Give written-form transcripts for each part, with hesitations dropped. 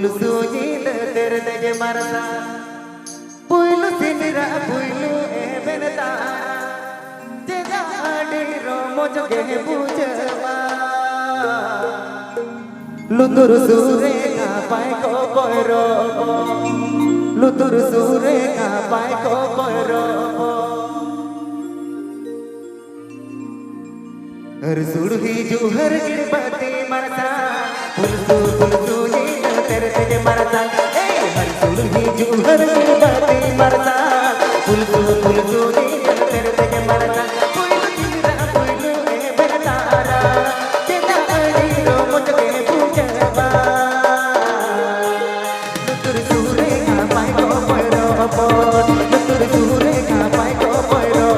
Pulsuin terdege marasa Pulu sinira pulu ebenata Jega adiro mojoge bujama Lutur sure ngapai ko poiro Lutur sure ngapai ko poiro Har surhi juhar girbati marasa Pulsu yin terdege marasa Har surhi juhar girbati marasa Pulsu yin terdege marasa Pulu sinira pulu ebenata Jega adiro mojoge bujama Lutur sure ngapai ko poiro Lutur sure ngapai ko poiro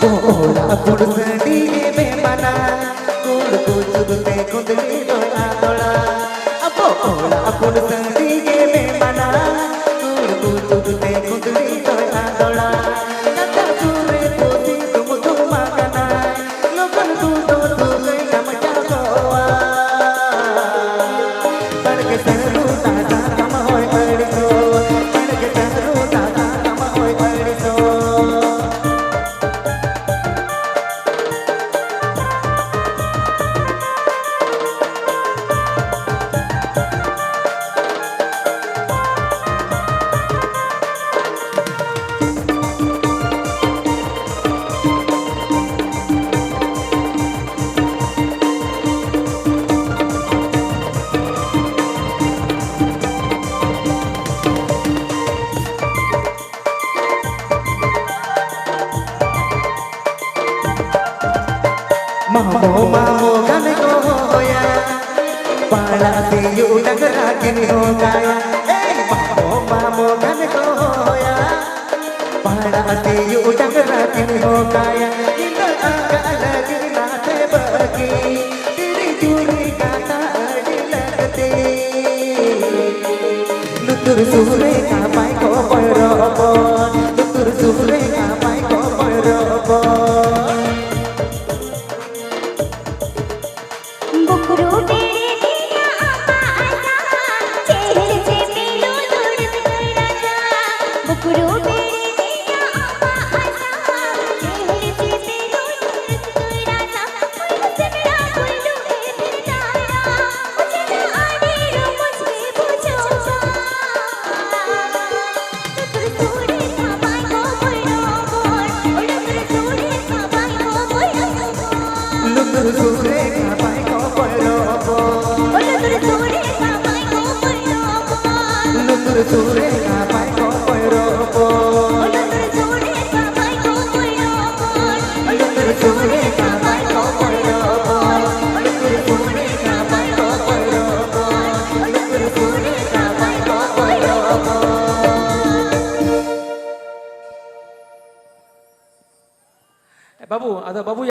Bola pulsadi memana kul kucute kundli dola dola bola pulsadi memana kul kucute kundli dola dola nata sure poti tum magana lokan tu kai nam jagoa parke saru tata kam hoy padiso parke saru tata kam hoy padiso Mamo kan ko hoya pala tiyu dagara kini ho gaya mamo kan ko hoya pala tiyu dagara kini ho gaya inda aga lagi na te bagi diri juri kata dilagte lutur sure kapai ko poiro lutur sure kapai ko poiro Babu, ada babu